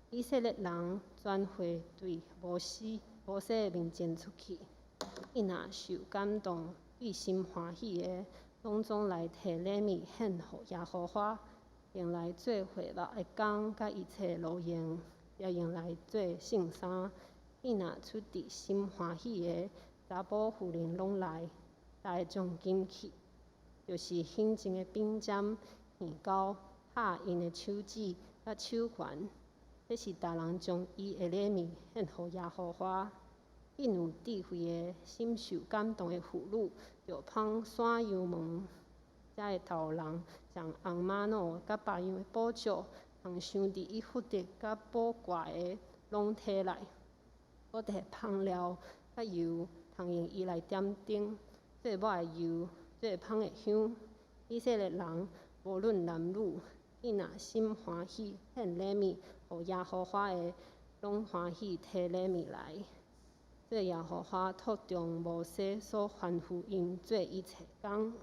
以色列人转回对摩西的面前出去，伊若受感动，意心欢喜的，拢总来摕礼物献互耶和华，并来做会幕的工，甲一切路用，也用来做圣衫。伊若出伫心欢喜的，查甫妇人拢来，会将金器，就是献前的饼针、馅糕，拍因的手指甲手环。这是大人将伊的礼物献互耶和华。因有智慧的、心受感动的妇女，就芳山羊毛，才会头人将红玛瑙甲别样的宝石，通鑲伫伊腹直甲宝挂的，拢摕来。搁摕香料甲油，通用伊来点灯，最抹的油，最香的香。以色列人无论男女，伊若心欢喜献礼物互耶和华的，拢欢喜摕礼物来。这耶和华托中摩西所吩咐因做一切工。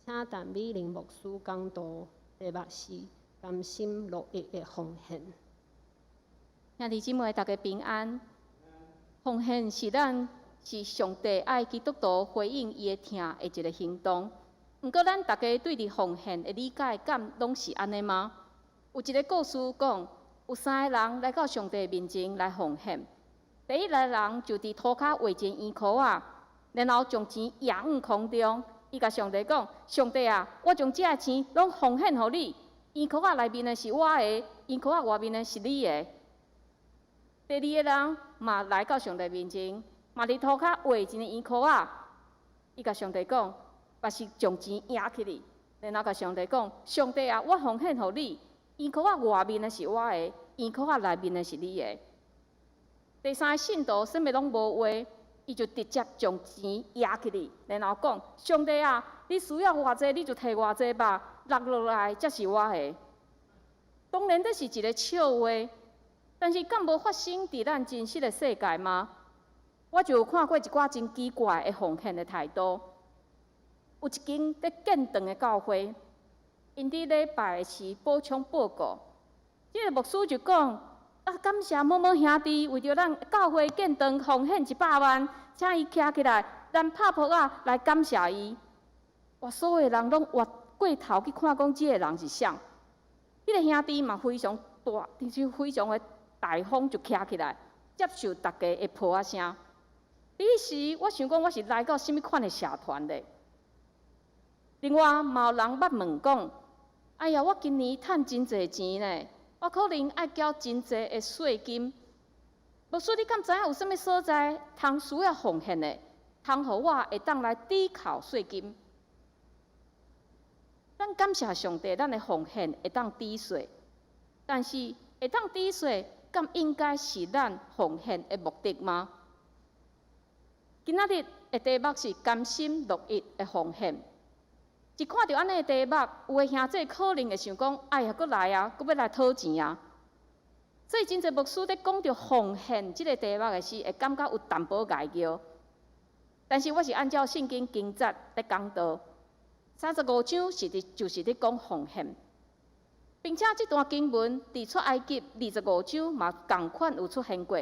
请但美玲牧师讲道，题目是甘心乐意的奉献。兄弟姊妹，大家平安。奉献是上帝爱基督徒回应伊的疼的一个行动。毋过，咱大家对伫奉献的理解敢拢是安尼吗？有一个故事讲，有3个人来到上帝面前来奉献。第一个人就伫涂骹画一件圆箍仔，然后将钱扬向空中。伊甲上帝讲：上帝啊，我将这个钱拢奉献互你。圆箍仔内面的是我的，圆箍仔外面的是你的。第二个人嘛来到上帝面前，嘛伫涂骹画一个圆箍仔。伊甲上帝讲，嘛是将钱扬起哩，然后甲上帝讲：上帝啊，我奉献互你。圆箍仔外面的是我的，圆箍仔内面的是你的。第三个信徒啥物拢无话，伊就直接将钱压起哩，然后讲：上帝啊，你需要偌济，你就摕偌济吧，落落来才是我的。当然，这是一个笑话，但是敢无发生伫咱真实的世界吗？我就有看过一寡真奇怪的奉献的态度。有一间在建堂的教会，因伫礼拜时补充报告，这个牧师就讲。感谢某某兄弟为着咱教会建堂奉献100万，请伊徛起来，咱拍扑啊来感谢伊。哇，所有人拢活过头去看讲，这个人是啥？迄个兄弟嘛非常大，就是非常的大方，就徛起来接受大家的扑啊声。彼时我想讲，我是来到什么款的社团咧？另外，嘛有人捌问讲：哎呀，我今年趁真侪钱呢。我可能爱交真侪的税金，牧师，你敢知影有啥物所在通需要奉献的，通互我会当来抵扣税金？咱感谢上帝，咱的奉献会当抵税，但是会当抵税，敢应该是咱奉献的目的吗？今仔日的题目是甘心乐意的奉献。一看到安尼的题目，有的兄弟可能会想讲：哎呀，搁来啊，搁要来讨钱啊！所以真侪牧师在讲到奉献这个题目的时，会感觉有淡薄碍叫。但是我是按照圣经经节在讲道，35章就是在讲奉献，并且这段经文伫出埃及25章嘛同款有出现过。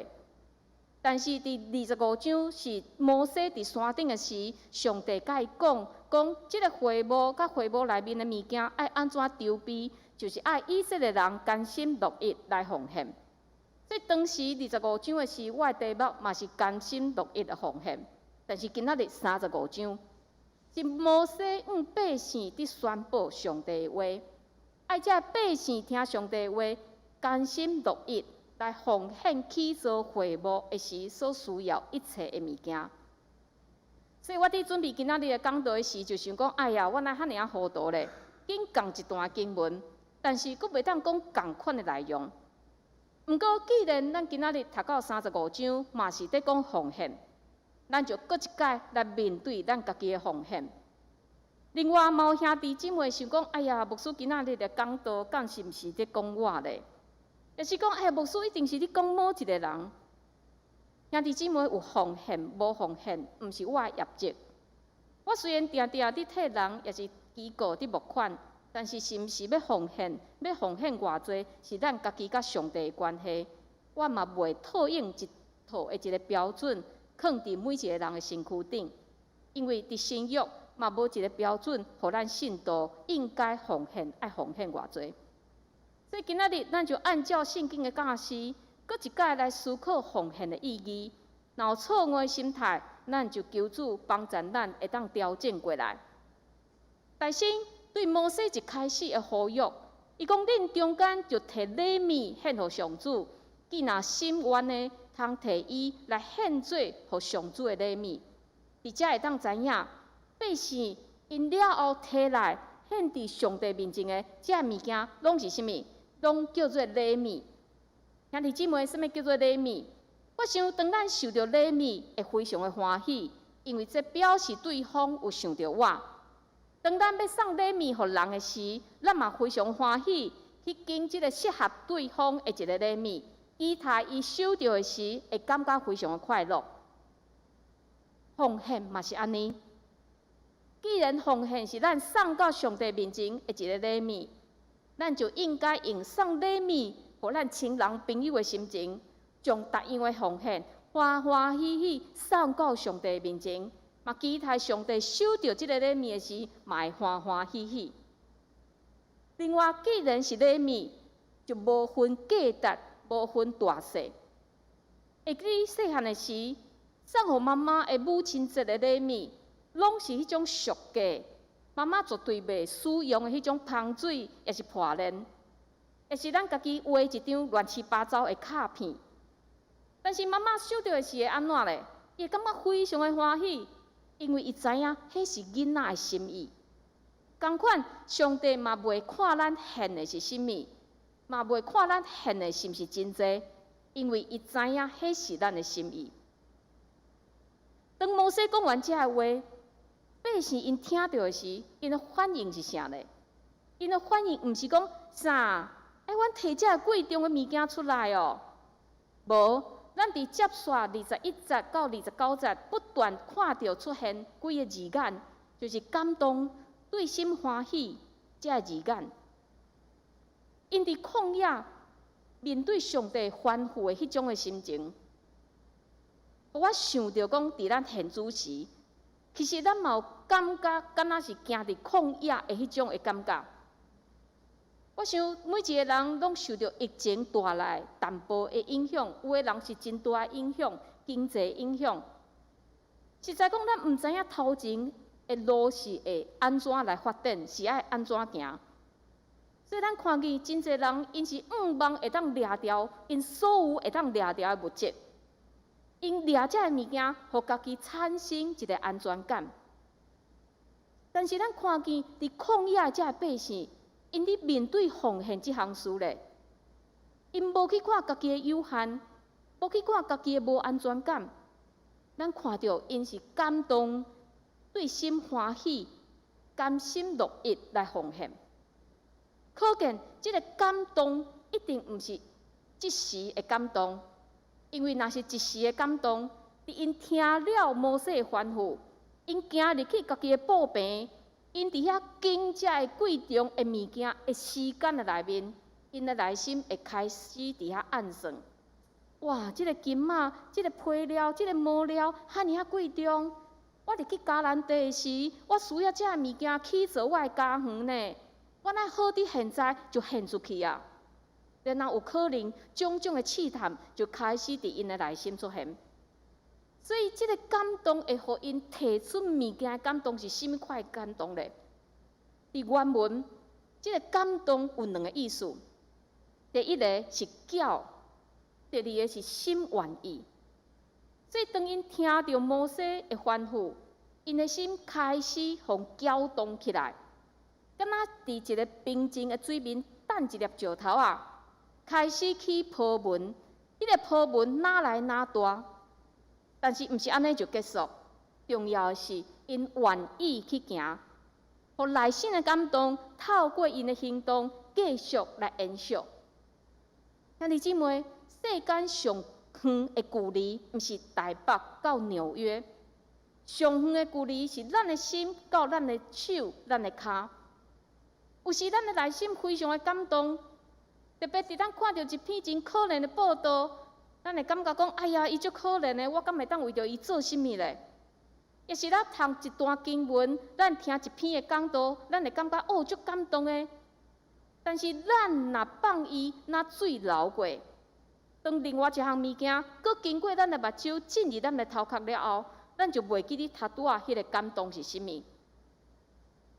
但是伫25章是摩西伫山顶的时，上帝甲伊讲，这个会幕甲会幕内面的物件爱安怎筹备，就是爱以色列人甘心乐意来奉献。所以当时25章的时，我的题目嘛是甘心乐意的奉献。但是今仔日35章是摩西用百姓伫宣布上帝的话，爱这百姓听上帝的话，甘心乐意。来奉献起造会幕的时所需要一切的物件，所以我伫准备今仔日的讲道的时，就想讲：哎呀，我哪遐尔糊涂咧？紧讲一段经文，但是佫袂当讲同款的内容。毋过，既然咱今仔日读到35章，嘛是在讲奉献，咱就搁一摆来面对咱家己的奉献。另外，嘛有兄弟姊妹想讲：哎呀，牧师今仔日的讲道，敢是毋是在讲我咧？也是讲，哎，牧师一定是咧讲某一个人。兄弟姊妹有奉献，无奉献，毋是我的业绩。我虽然定定伫替人，也是机构伫募款，但是是毋是要奉献，要奉献偌济，是咱家己甲上帝的关系。我嘛袂套用一套的一个标准，放伫每一个人的身躯顶，因为伫新约嘛无一个标准，互咱信徒应该奉献，爱奉献偌济。所以今仔日咱就按照圣经的教示，搁一摆来思考奉献的意义。若有错误的心态，咱就求主帮助咱会当调整过来。大神对摩西一开始的呼吁，伊讲：恁中间就摕礼物献互上主，既若心愿的，通摕伊来献做互上主的礼物。而才会当知影，百姓因了后摕来献伫上帝面前的这物件，拢是啥物？拢叫做礼物。兄弟姊妹，什么叫做礼物？我想，当咱受到礼物，会非常的欢喜，因为这表示对方有想到我。当咱要送礼物互人的时，咱嘛非常欢喜，去拣即个适合对方的一个礼物，期待伊收到的时，会感觉非常的快乐。奉献嘛是安尼，既然奉献是咱送到上帝面前的一个礼物，咱就应该用送礼物互咱亲人朋友的心情，将大样的奉献欢欢喜喜送到上帝面前。嘛，期待上帝收到这个礼物的时，嘛会欢欢喜喜。另外，既然是礼物，就无分价值，无分大小。会记细汉的时，送互妈妈的母亲节的礼物，拢是迄种俗价，妈妈绝对袂使用的迄种香水，也是破烂，也是咱家己画一张乱七八糟的卡片。但是妈妈收到的是会安怎咧？伊会感觉非常的欢喜。因为伊知影，迄是囡仔的心意。同款，上帝嘛袂看咱献的是甚物，嘛袂看咱献的是毋是真济，因为伊知影迄是咱的心意。当摩西讲完这话，百姓因听到的时，因的反应是啥呢？因的反应毋是讲啥，阮摕这贵重的物件出来哦，无。咱伫接续21节到29节，不断看到出现几个字眼，就是感动、对心欢喜这个字眼。因伫旷野面对上帝吩咐的迄种的心情，我想到讲，伫咱献主时，其实咱嘛有感觉，敢若是行伫旷野的迄种的感觉。我想，每一个人拢受到疫情带来淡薄的影响，有的人是真大的影响，经济影响。实在讲，咱毋知影头前的路是会安怎来发展，是爱安怎行。所以咱看见真侪人，因是望会当掠掉因所有会当掠掉的物质，因掠这物件，互家己产生一个安全感。但是咱看见伫旷野这百姓，因伫面对奉献这项事咧，因无去看家己的有限，无去看家己的无安全感，咱看到因是感动、对心欢喜、甘心乐意来奉献。可见，这个感动一定毋是一时的感动，因为若是一时的感动，伫因听了摩西的吩咐，因行入去家己的布棚。因伫遐拣这个贵重的物件的时间的内面，因的内心会开始伫遐暗算：哇，这个金仔、这个皮料、这个毛料，遐尔贵重！我入去迦南地时，我需要这物件起造我的家园呢。我哪好伫现在就献出去啊？然后有可能种种的试探就开始伫因的内心出现。所以，这个感动会互因提出物件的感动是甚物款的感动咧？伫原文，这个感动有两个意思。第一个是叫，第二个是心愿意。所以，当因听到摩西的吩咐，因的心开始互搅动起来，敢若伫一个平静的水面等一粒石头啊，开始去波纹。迄个波纹哪来哪大？但是，毋是安尼就结束。重要的是，因愿意去行，互内心的感动透过因的行动继续来延续。兄弟姊妹，世间上远的距离，毋是台北到纽约，上远的距离是咱的心到咱的手、咱的脚。有时咱的内心非常的感动，特别是咱看到一篇真可怜的报道，咱会感觉讲，哎呀，伊足可怜的，我敢会当为着伊做甚物咧？也是咱读一段经文，咱听一篇的讲道，咱会感觉哦，足感动的。但是咱若放伊若水流过，当另外一项物件，搁经过咱的目睭进入咱的头壳了后，咱就袂记你头拄仔迄个感动是甚物。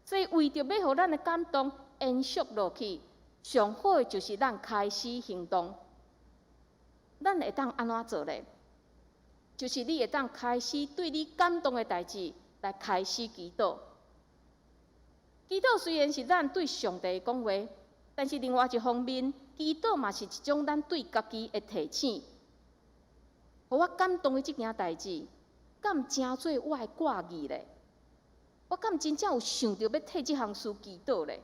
所以为着要互咱的感动延续落去，上好的就是咱开始行动。咱会当安怎做咧？就是你会当开始对你感动的代志来开始祈祷。祈祷虽然是咱对上帝讲话，但是另外一方面，祈祷嘛是一种咱对家己的提醒。互我感动的这件代志，敢真做我的挂意咧？我敢真正有想着要替这项事祈祷咧？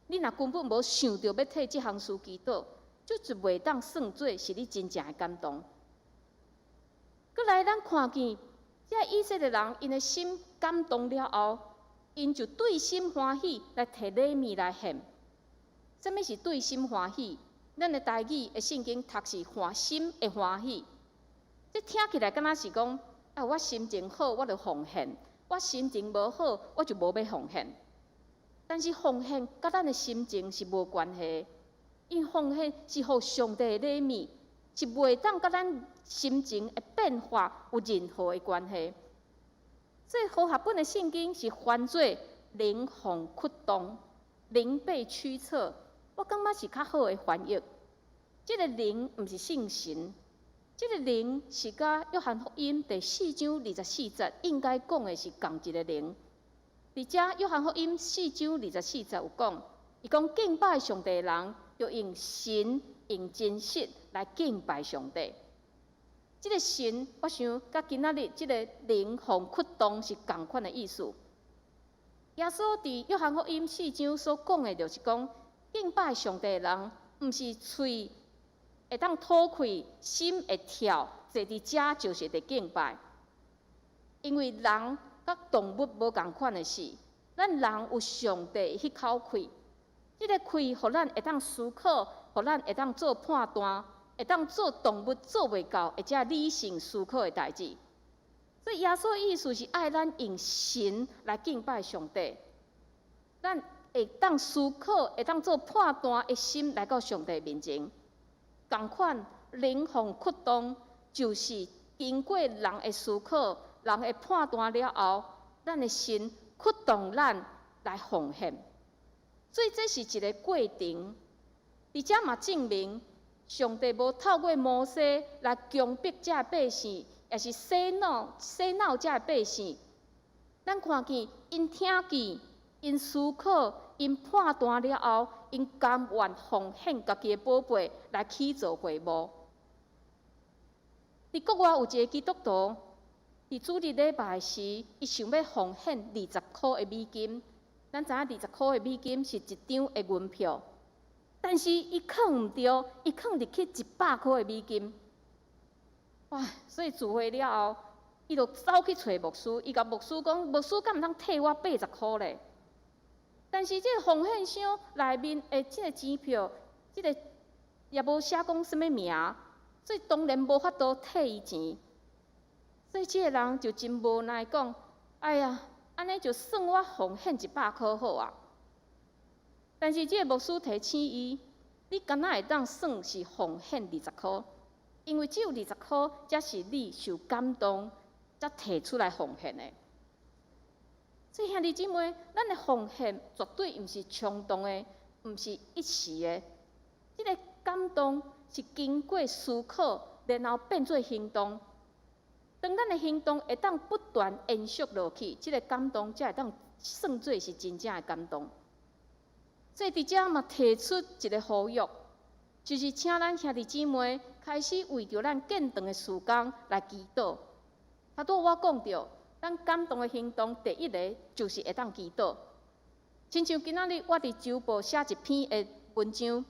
你若根本无想着要替这项事祈祷，就是袂当算作是你真正的感动。搁来，咱看见这以色列人因的心感动了后，因就对心欢喜来摕礼物来献。什么是对心欢喜？咱的台语的圣经读是欢心的欢喜。这听起来敢若是讲，啊，我心情好，我就奉献；我心情无好，我就无要奉献。但是奉献甲咱的心情是无关系，因奉献是互上帝的礼物，是袂当甲咱心情的变化有任何的关系。所以和合本的圣经是翻做灵魂驱动，灵被驱策。我感觉是较好的翻译。这个灵毋是圣神，这个灵是甲约翰福音第4章24节应该讲的是同一个灵。而且约翰福音4章24节有讲，伊讲敬拜上帝的人要用神、用真实来敬拜上帝。这个神，我想甲今仔日这个灵魂驱动是同款的意思。耶稣伫约翰福音4章所讲的，就是讲敬拜上帝的人，毋是喙会当吐气，心会跳，坐伫遮就是伫敬拜。因为人甲动物无共款的是，咱人有上帝迄口气，这个气，互咱会当思考，互咱会当做判断，会当做动物做袂到，或者理性思考的代志。所以耶稣的意思是爱咱用神来敬拜上帝，咱会当思考，会当做判断的心来到上帝面前。同款灵魂驱动，就是经过人的思考、人的判断了后，咱的心驱动咱来奉献。所以这是一个过程，而且嘛证明上帝无透过摩西来强迫这百姓，也是洗脑这百姓。咱看见因听见、因思考、因判断了后，因甘愿奉献家己的宝贝来去做会幕。伫国外有一个基督徒，伫主日礼拜时，伊想要奉献20块的美金。咱知影20块的美金是一张的银票，但是伊藏毋着，伊藏入去100块的美金。哇！所以聚会了后，伊就走去找牧师，伊甲牧师讲：“牧师，敢毋通替我80块咧？”但是这个奉献箱内面的这个钱票，这个也无写讲什么名，所以当然无法度替伊钱。所以这个人就真无奈讲：“哎呀，安尼就算我奉献100块好啊。”但是这个牧师提醒伊：“你敢若会当算是奉献20块，因为只有20块才是你受感动才提出来奉献的。”所以兄弟姊妹，咱的奉献绝对毋是冲动的，毋是一时的。这个感动是经过思考，然后变做行动。当咱的行动会当不断延续落去，这个感动才会当算作是真正的感动。所以伫遮嘛提出一个呼吁，就是请咱兄弟姊妹开始为着咱建堂的事工来祈祷。拄拄我讲到。咱感动的行动，第一个就是会当祈祷。亲像今仔日我伫周报写一篇的文章，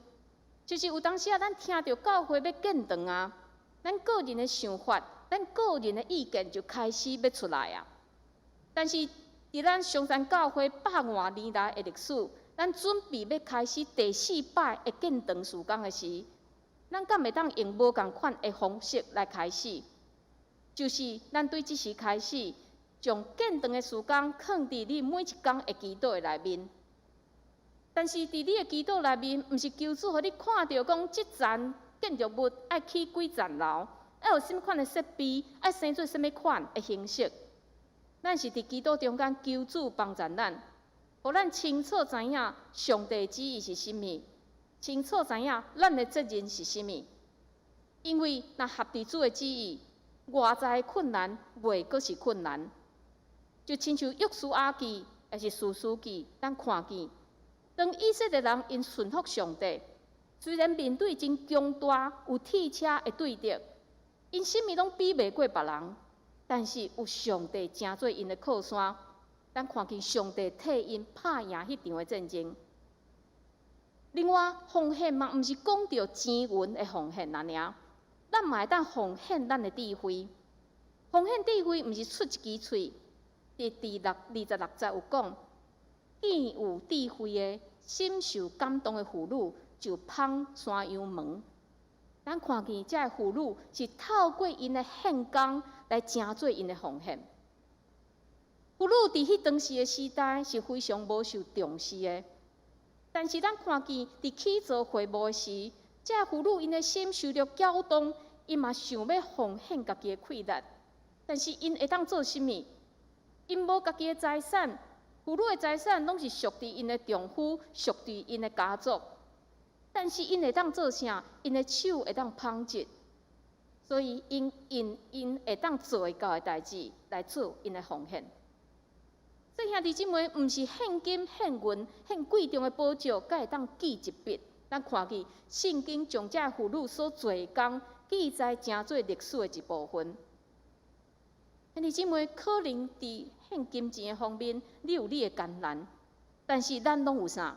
就是有当时啊，咱听到教会要建堂啊，咱个人的想法，咱个人的意见就开始要出来啊。但是伫咱上山教会100多年来的历史，咱准备要开始第4摆的建堂事工的时，咱敢会当用无共款的方式来开始？就是咱对即时开始，将建堂的事工放伫你每一天的祈祷的内面。但是伫你的祈祷内面，毋是求主，互你看到讲即层建筑物爱起几层楼，爱有甚物款的设备，爱生做甚物款的形式。咱是伫祈祷中间求主帮助咱，互咱清楚知影上帝旨意是甚物，清楚知影咱的责任是甚物。因为若合伫主的旨意，外在困难袂阁是困难。就亲像约书亚记还是士师记，咱看见。当以色列人因顺服上帝，虽然面对真强大有铁车的对敌，因什么拢比袂过别人，但是有上帝成做因的靠山，咱看见上帝替因拍赢迄场的战争。另外，奉献嘛，毋是讲到钱银的奉献尔，咱嘛会当奉献咱的智慧。奉献智慧，毋是出一支喙。第26节有讲。见有智慧的、深受感动的妇女，就捧山羊门。咱看见这个妇女是透过因的献工来成做因的奉献。妇女伫迄当时的时代是非常无受重视的，但是咱看见伫起造会幕时，这个妇女因的心受到搅动，伊嘛想要奉献家己的气力，但是因会当做甚物？因无家己的财产。妇女的财产拢是属伫因的丈夫，属伫因的家族，但是因会当做啥？因的手会当捧折，所以因会当做会到的代志来做因的奉献。所以兄弟姊妹，毋是献金、献银、献贵重的宝石，才会当记一笔。咱看见圣经将这妇女所做的工记载，成做历史的一部分。兄弟姊妹，可能伫献金钱的方面，你有你的艰难，但是咱拢有啥？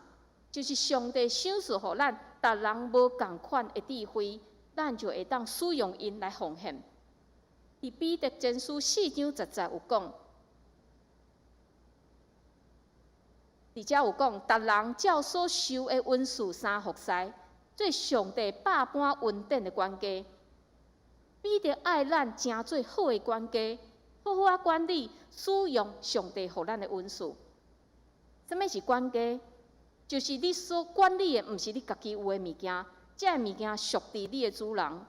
就是上帝赏赐互咱，逐人无共款的智慧，咱就会当使用因来奉献。伫彼得前书4章10节有讲，伫遮有讲，逐人照所受的恩赐三服侍，做上帝百般恩典的管家。彼得爱咱成做好的管家。好好管理、使用上帝予咱的恩赐。什么是管家？就是你所管理的，毋是你家己有的物件，这个物件属伫你的主人。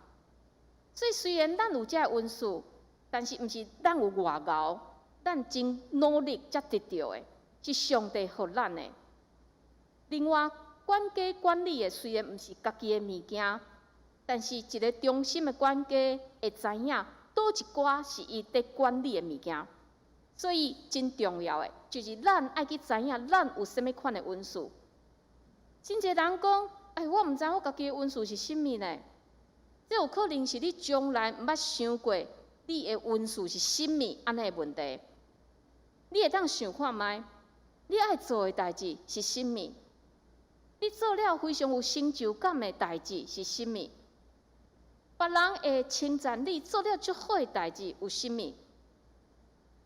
所以虽然咱有这个恩赐，但是毋是咱有外熬，咱真努力才得到的，是上帝予咱的。另外，管家管理的虽然毋是家己的物件，但是一个忠心的管家会知影。倒一寡是伊伫管理的物件，所以真重要的就是咱爱去知影咱有甚物款的恩赐。真侪人讲，我毋知我家己的恩赐是甚物呢？这有可能是你从来毋捌想过你的恩赐是甚物安尼的问题。你会当想看觅，你爱做的代志是甚物？你做了非常有成就感的代志是甚物？别人会称赞你做了足好的代志有甚物？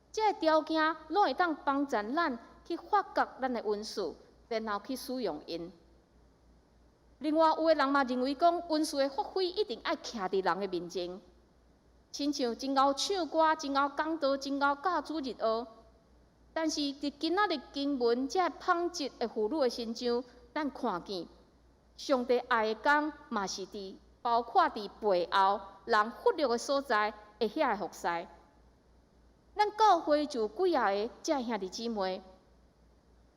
这个条件拢会当帮助咱去发觉咱的恩赐，然后去使用因。另外，有的人嘛认为讲，恩赐的发挥一定爱徛伫人的面前，亲像真敖唱歌、真敖讲道、真敖教主日学。但是伫今仔日经文这捧折的妇女的身上，咱看见上帝爱的工嘛是伫。包括伫背后人忽略的所在，会遐个服侍。咱教会就有几啊个这兄弟姊妹，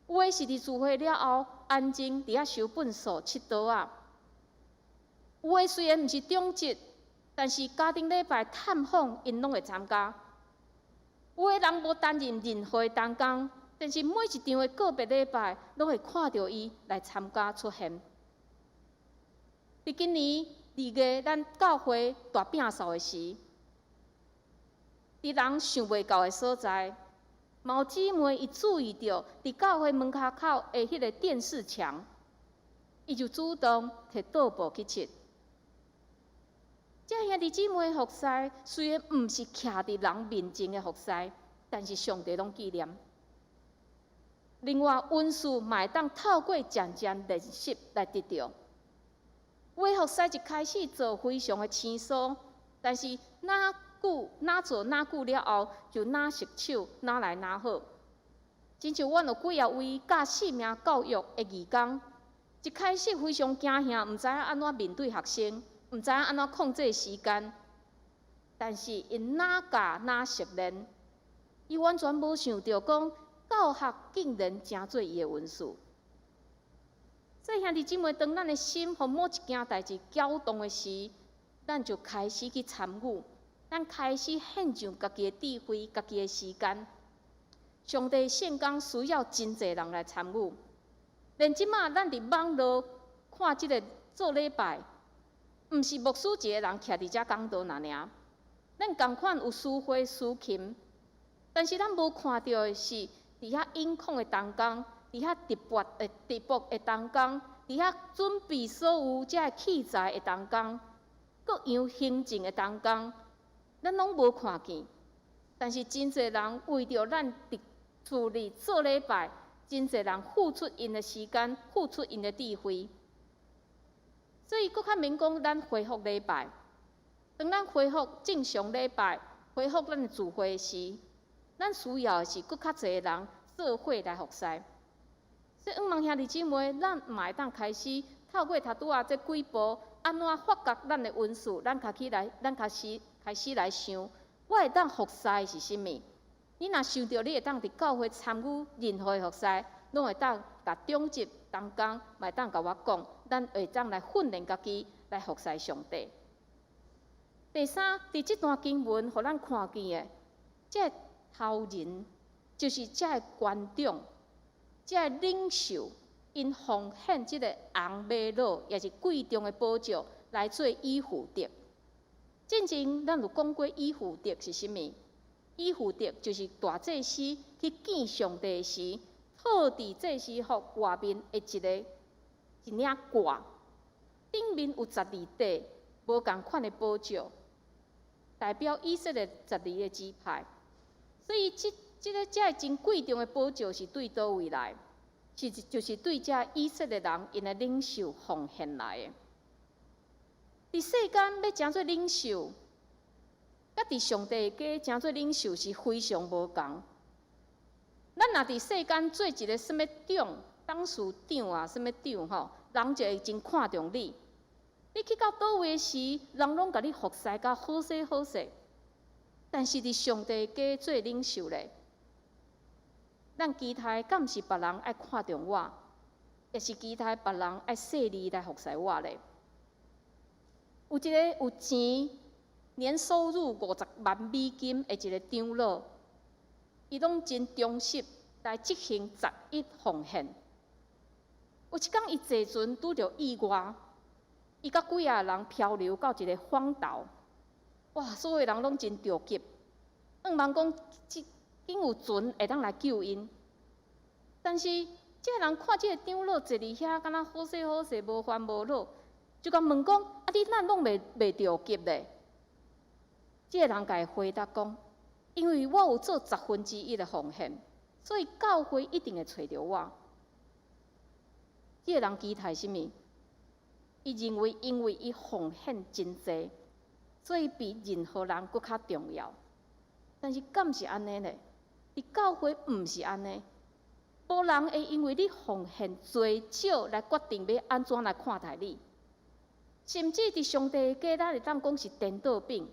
有的是伫聚会了后安静伫遐收本数、佚佗啊；有的虽然毋是中职，但是家庭礼拜探访因拢会参加。有的人无担任任何的同工，但是每一场的个别礼拜拢会看到伊来参加出现。伫今年2月，咱教会大摒扫的时，伫人想袂到的所在，毛姊妹伊注意到伫教会门口的迄个电视墙，伊就主动摕桌布去切。这兄弟姊妹的服侍虽然毋是徛伫人面前的服侍，但是上帝拢纪念。另外，温数嘛会当透过渐渐练习来得到。微服师一开始做非常的轻松，但是哪做哪久了后，就哪熟手，哪来哪好。亲像阮有几啊位教生命教育的义工，一开始非常惊吓，毋知影安怎面对学生，毋知影安怎控制时间。但是因哪教哪熟练，伊完全无想到讲教学竟然真做伊的温数。所以兄弟姊妹，当咱的心互某一件代志搅动的时，咱就开始去参与，咱开始献上家己的智慧、家己的时间。上帝圣工需要真侪人来参与，连即马咱伫网络看即个做礼拜，毋是牧师一个人徛伫遮讲道尔，咱共款有诗会、诗琴，但是咱无看到的是伫遐音控的当中，伫遐直播的当中，伫遐准备所有遮器材的当中，各样行政的当中，咱拢无看见。但是真侪人为着咱伫厝里做礼拜，真侪人付出因的时间，付出因的智慧。所以，搁较免讲咱恢复礼拜。当咱恢复正常礼拜，恢复咱的聚会时，咱需要的是搁较侪人做伙来服侍。所以，望兄弟姊妹，咱嘛会当开始透过头拄仔这几步，安怎发觉咱的温数，咱开始来想，我会当服侍是甚物？你若想到你会当伫教会参与任何的服侍，拢会当甲中级同工，嘛会当甲我讲，咱会当来训练家己来服侍上帝。第三，伫即段经文，互咱看见的，这头人就是这官长、这领袖，因奉献即个红玛瑙，也是贵重的宝石来做以弗得。之前咱有讲过以弗得是甚物？以弗得就是大祭司去见上帝时，套伫祭司服外面的一领褂，顶面有12块无共款的宝石，代表以色列12个支派。所以这真贵重的宝石是对倒位来？就是对这以色列人因的领袖奉献来的。伫世间要诚做领袖，甲伫上帝家诚做领袖是非常无共。咱若伫世间做一个什么长、董事长啊，什么长吼，人就会真看重你。你去到倒位时，人拢甲你服侍甲好势好势。但是伫上帝家做领袖咧，咱期待敢毋是别人爱看重我，也是期待别人爱势利来服侍我咧。有一个有钱，年收入50万美金的一个长老，伊拢真忠实来执行11奉献。有一天，伊坐船拄着意外，伊甲几啊人漂流到一个荒岛，哇！所有人拢真着急，望讲竟有船会当来救因。但是，这个人看这个长老坐伫遐，敢若好势好势，无烦无恼，就甲问讲：啊，你哪拢袂着急咧？这个人甲伊回答讲：因为我有做1/10的奉献，所以教会一定会找着我。这个人期待甚物？伊认为，因为伊奉献真济，所以比任何人搁较重要。但是，敢是安尼呢？伫教会毋是安尼，无人会因为你奉献多少来决定要安怎来看待你。甚至伫上帝家，咱会当讲是颠倒饼，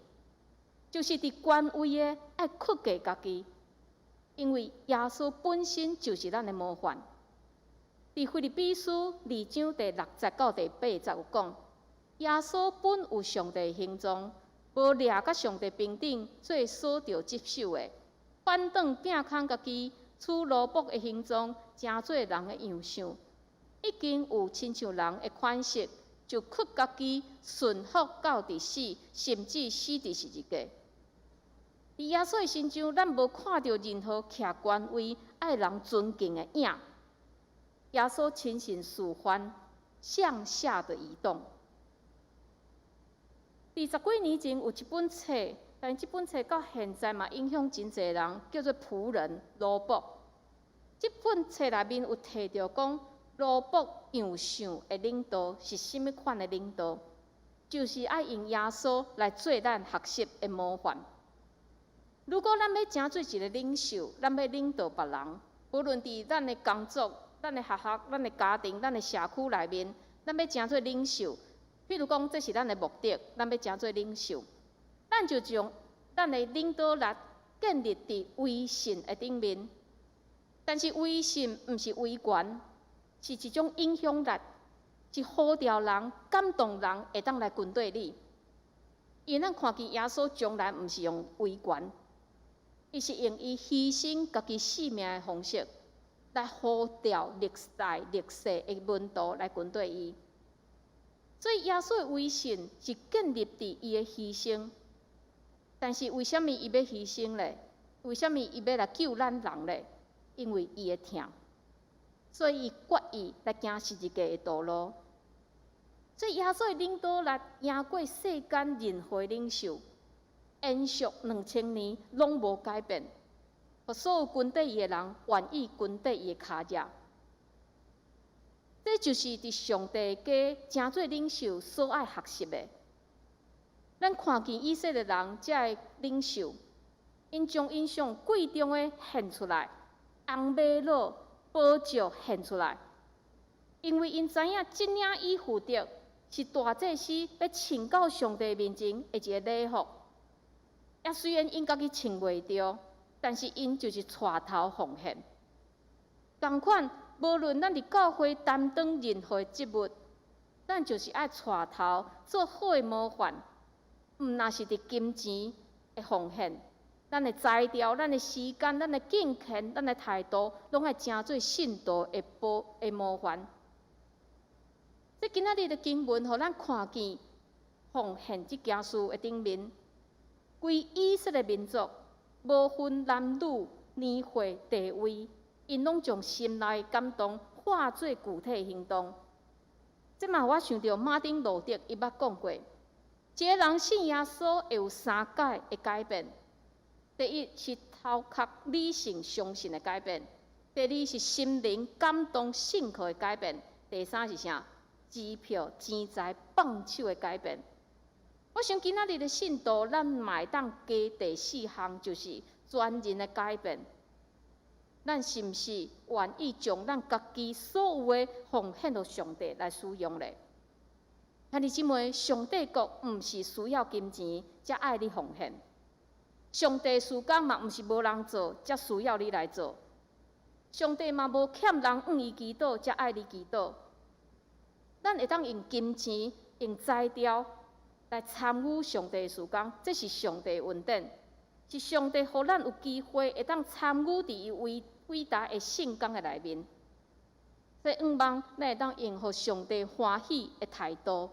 就是伫官位的爱屈价家己，因为耶稣本身就是咱的模范。伫腓立比书2章第60到第80有讲，耶稣本有上帝形状，无掠甲上帝平等做所着接受的，反倒摒空家己，取奴仆的形状，成做人的样相。已经有亲像人的款式，就屈家己，顺服到伫死，甚至死伫十字架。伫耶稣的身上，咱无看到任何徛官位、爱人尊敬的影。耶稣亲身示范向下的移动。伫10几年前有一本册，但这本册到现在嘛影响真侪人，叫做《仆人奴仆》。这本册内面有提到讲，罗卜样相的领导是甚物款的领导？就是爱用耶稣来做咱学习的模范。如果咱要成做一个领袖，咱要领导别人，无论伫咱的工作、咱的学校、咱的家庭、咱的社区内面，咱要成做领袖。譬如讲，这是咱的目的，咱要成做领袖，咱就将咱的领导力建立伫威信的顶面。但是威信毋是威权，是一种影响力，是号召人、感动人会当来跟对你。因为咱看见耶稣从来毋是用威权，伊是用伊牺牲家己性命的方式来号召历世的门徒来跟对伊。所以耶稣的威信是建立伫伊的牺牲。但是为什么伊要牺牲咧？为什么伊要来救咱人咧？因为伊会疼，所以伊决意来行十字架的道路。所以耶稣的领导力赢过世间任何领袖，延续2000年拢无改变，互所有跟对伊的人愿意跟对伊的脚迹。这就是伫上帝家成做领袖所爱学习的。咱看见以色列人遮个领袖，因将因上贵重的献出来。红马鹿、宝石献出来，因为因知影真领以赴的是大祭司要请到上帝面前的一个礼服。也虽然因家己穿袂着，但是因就是带头奉献。同款，无论咱伫教会担当任何职务，咱就是爱带头做好的模范。毋若是伫金钱的奉献。咱的才调、咱的时间、咱的敬虔、咱的态度，拢爱成做信徒的模范。这今仔日的经文，互咱看见奉献这件事的顶面，规以色列民族，无分男女、年岁、地位，因拢将心内的感动化作具体行动。这嘛，我想到马丁路德伊捌讲过，一个人信耶稣会有3解的改变。第一是头壳理性相信的改变，第二是心灵感动信靠的改变，第三是啥？支票钱财放手的改变。我想今仔日的信徒，咱嘛会当加第4项，就是全人的改变。咱是毋是愿意将咱家己所有的奉献给上帝来使用咧？兄弟姊妹，上帝国毋是需要金钱才爱你奉献。上帝事工嘛，毋是无人做，才需要你来做。上帝嘛，无欠人往伊祈祷，才爱你祈祷。咱会当用金钱、用材料来参与上帝事工，这是上帝恩典，是上帝互咱有机会会当参与伫伊伟大的圣工的内面。所以，望咱会当用互上帝欢喜的态度，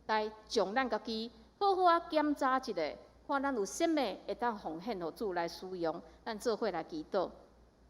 来将咱家己好好检查一下。看咱有什么会当奉献互主来使用，咱做伙来祈祷。